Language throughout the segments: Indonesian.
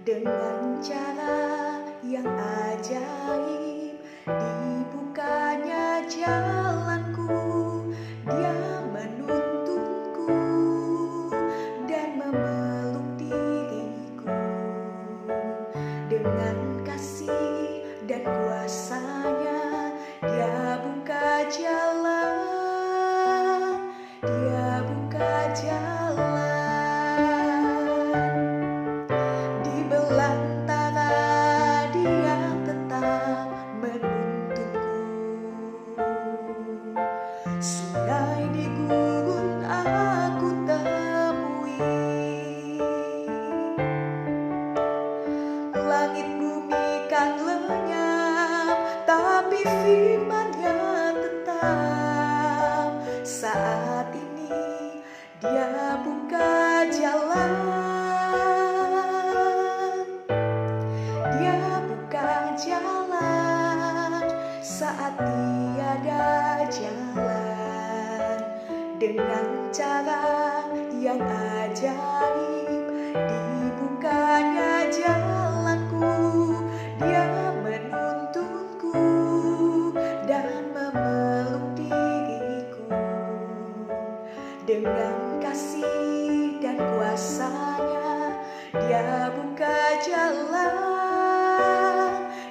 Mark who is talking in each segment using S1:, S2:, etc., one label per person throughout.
S1: Dengan cara yang ajaib dibukanya jalanku, Dia menuntunku dan memeluk diriku. Dengan kasih dan kuasa-Nya Dia buka jalan, Dia buka jalan. Di belantara Dia tetap menuntunku. Sungai di gurun aku temui, langit bumi kan lenyap, tapi firman-Nya tetap. Saat ini Dia buka jalan, Dia buka jalan saat tiada jalan. Dengan cara yang ajaib dibukanya jalanku, Dia menuntunku dan memeluk diriku. Dengan kasih dan kuasa-Nya Dia buka jalan,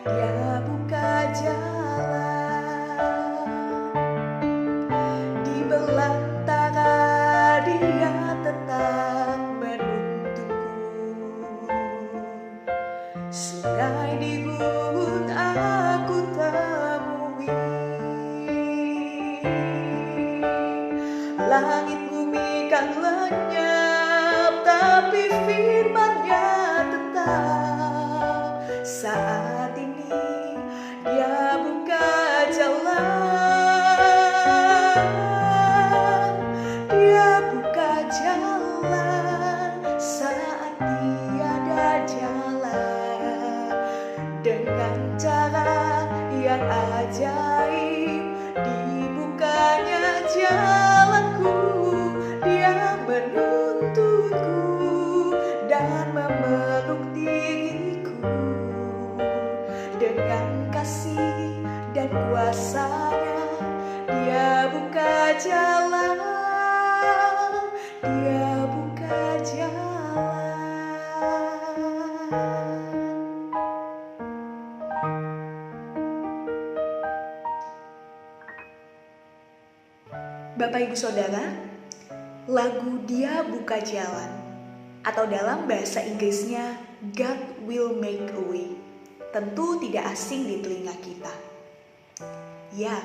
S1: Dia buka jalan. Di belantara Dia tetap menuntunku. Sungai di gurun aku temui, langit bumi kan lenyap, tapi firman-Nya tetap. Saat ini Dia buka jalan, Dia buka jalan saat tiada jalan. Dengan cara yang ajaib dibukanya jalanku, Dia menuntunku dan memeluk diriku. Dengan kasih dan kuasa-Nya Dia buka jalan, Dia buka jalan. Bapak Ibu Saudara, lagu Dia Buka Jalan atau dalam bahasa Inggrisnya God Will Make a Way tentu tidak asing di telinga kita. Ya,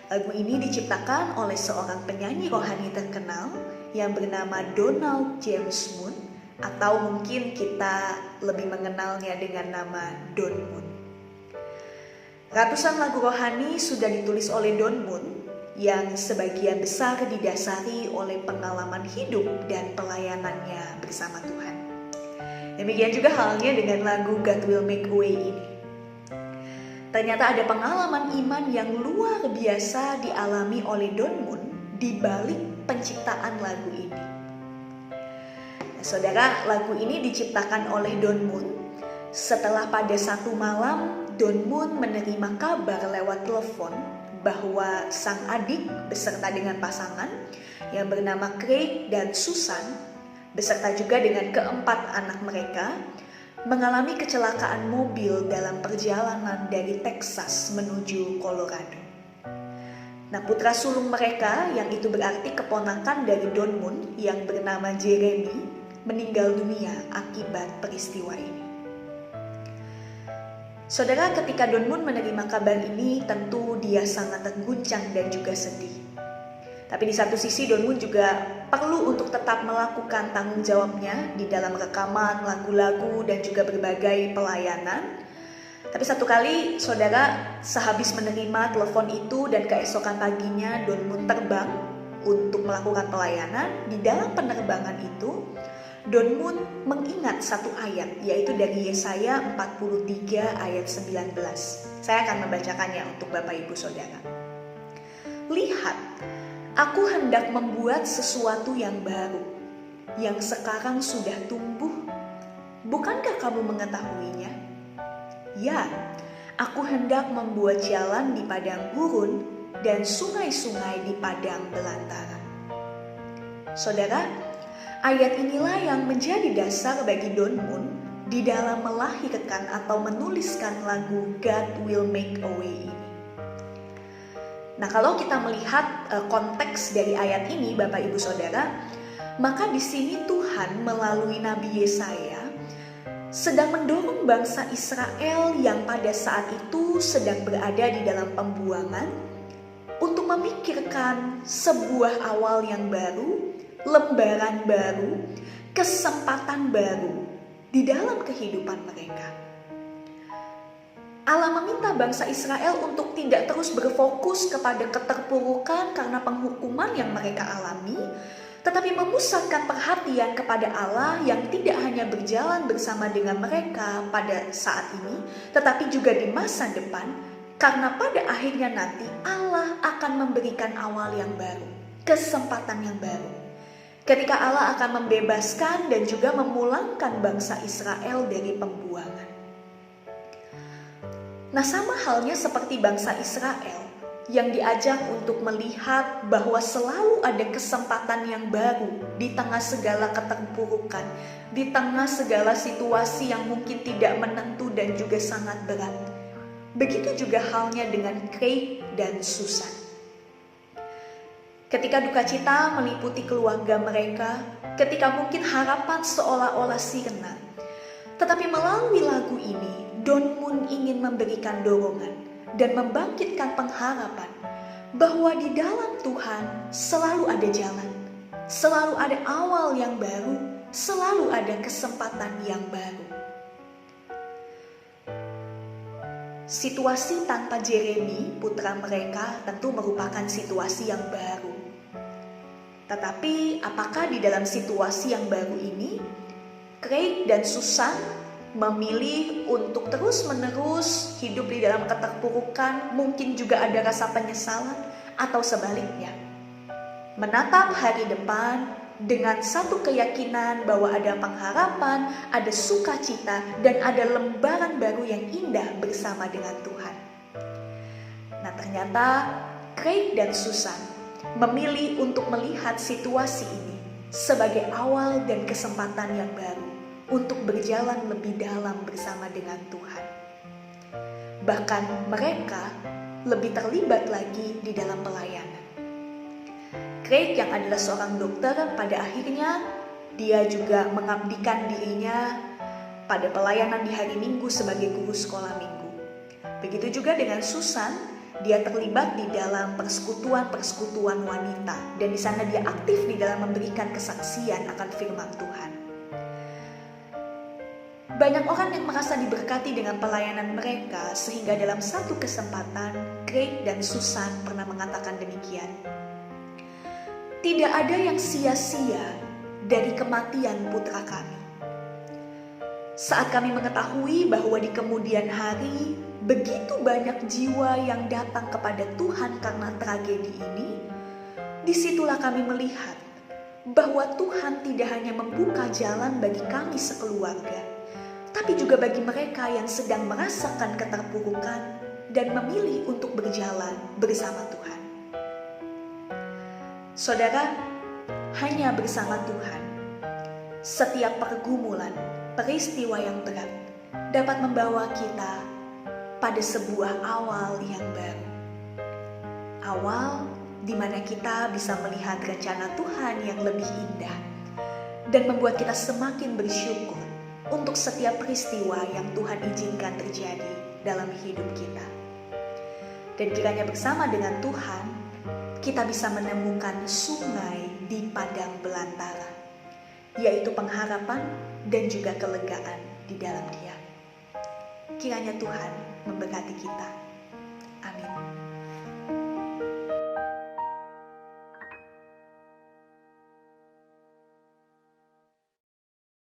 S1: lagu ini diciptakan oleh seorang penyanyi rohani terkenal yang bernama Donald James Moon, atau mungkin kita lebih mengenalnya dengan nama Don Moon. Ratusan lagu rohani sudah ditulis oleh Don Moon yang sebagian besar didasari oleh pengalaman hidup dan pelayanannya bersama Tuhan. Demikian juga halnya dengan lagu God Will Make a Way ini. Ternyata ada pengalaman iman yang luar biasa dialami oleh Don Moon di balik penciptaan lagu ini. Nah, saudara, lagu ini diciptakan oleh Don Moon setelah pada satu malam Don Moon menerima kabar lewat telepon bahwa sang adik beserta dengan pasangan yang bernama Craig dan Susan beserta juga dengan keempat anak mereka mengalami kecelakaan mobil dalam perjalanan dari Texas menuju Colorado. Nah, putra sulung mereka yang itu berarti keponakan dari Don Moon yang bernama Jeremy meninggal dunia akibat peristiwa ini. Saudara, ketika Don Moon menerima kabar ini, tentu dia sangat terguncang dan juga sedih. Tapi di satu sisi Don Moon juga perlu untuk tetap melakukan tanggung jawabnya di dalam rekaman lagu-lagu dan juga berbagai pelayanan. Tapi satu kali, saudara, sehabis menerima telepon itu dan keesokan paginya Don Moon terbang untuk melakukan pelayanan. Di dalam penerbangan itu, Don Moon mengingat satu ayat, yaitu dari Yesaya 43 ayat 19. Saya akan membacakannya untuk Bapak Ibu Saudara. Lihat, aku hendak membuat sesuatu yang baru, yang sekarang sudah tumbuh. Bukankah kamu mengetahuinya? Ya, aku hendak membuat jalan di padang gurun dan sungai-sungai di padang belantara. Saudara, ayat inilah yang menjadi dasar bagi Don Moon di dalam melahirkan atau menuliskan lagu God Will Make a Way ini. Nah, kalau kita melihat konteks dari ayat ini, Bapak Ibu Saudara, maka di sini Tuhan melalui Nabi Yesaya sedang mendorong bangsa Israel yang pada saat itu sedang berada di dalam pembuangan untuk memikirkan sebuah awal yang baru, lembaran baru, kesempatan baru di dalam kehidupan mereka. Allah meminta bangsa Israel untuk tidak terus berfokus kepada keterpurukan karena penghukuman yang mereka alami, tetapi memusatkan perhatian kepada Allah yang tidak hanya berjalan bersama dengan mereka pada saat ini, tetapi juga di masa depan, karena pada akhirnya nanti Allah akan memberikan awal yang baru, kesempatan yang baru. Ketika Allah akan membebaskan dan juga memulangkan bangsa Israel dari pembuangan. Nah, sama halnya seperti bangsa Israel yang diajak untuk melihat bahwa selalu ada kesempatan yang baru di tengah segala keterpurukan, di tengah segala situasi yang mungkin tidak menentu dan juga sangat berat. Begitu juga halnya dengan Craig dan Susan. Ketika duka cita meliputi keluarga mereka, ketika mungkin harapan seolah-olah sirna, tetapi melalui lagu ini, Don Moon ingin memberikan dorongan dan membangkitkan pengharapan bahwa di dalam Tuhan selalu ada jalan, selalu ada awal yang baru, selalu ada kesempatan yang baru. Situasi tanpa Jeremy, putra mereka, tentu merupakan situasi yang baru. Tetapi apakah di dalam situasi yang baru ini, Craig dan Susan memilih untuk terus-menerus hidup di dalam keterpurukan, mungkin juga ada rasa penyesalan, atau sebaliknya menatap hari depan dengan satu keyakinan bahwa ada pengharapan, ada sukacita, dan ada lembaran baru yang indah bersama dengan Tuhan. Nah, ternyata Craig dan Susan memilih untuk melihat situasi ini sebagai awal dan kesempatan yang baru untuk berjalan lebih dalam bersama dengan Tuhan. Bahkan mereka lebih terlibat lagi di dalam pelayanan. Craig yang adalah seorang dokter, pada akhirnya dia juga mengabdikan dirinya pada pelayanan di hari Minggu sebagai guru sekolah minggu. Begitu juga dengan Susan, dia terlibat di dalam persekutuan-persekutuan wanita, dan di sana dia aktif di dalam memberikan kesaksian akan firman Tuhan. Banyak orang yang merasa diberkati dengan pelayanan mereka, sehingga dalam satu kesempatan Craig dan Susan pernah mengatakan demikian. Tidak ada yang sia-sia dari kematian putra kami. Saat kami mengetahui bahwa di kemudian hari begitu banyak jiwa yang datang kepada Tuhan karena tragedi ini, disitulah kami melihat bahwa Tuhan tidak hanya membuka jalan bagi kami sekeluarga, tapi juga bagi mereka yang sedang merasakan keterpurukan dan memilih untuk berjalan bersama Tuhan. Saudara, hanya bersama Tuhan, setiap pergumulan, peristiwa yang berat dapat membawa kita pada sebuah awal yang baru. Awal di mana kita bisa melihat rencana Tuhan yang lebih indah dan membuat kita semakin bersyukur untuk setiap peristiwa yang Tuhan izinkan terjadi dalam hidup kita. Dan kiranya bersama dengan Tuhan, kita bisa menemukan sungai di padang belantara, yaitu pengharapan dan juga kelegaan di dalam Dia. Kiranya Tuhan memberkati kita. Amin.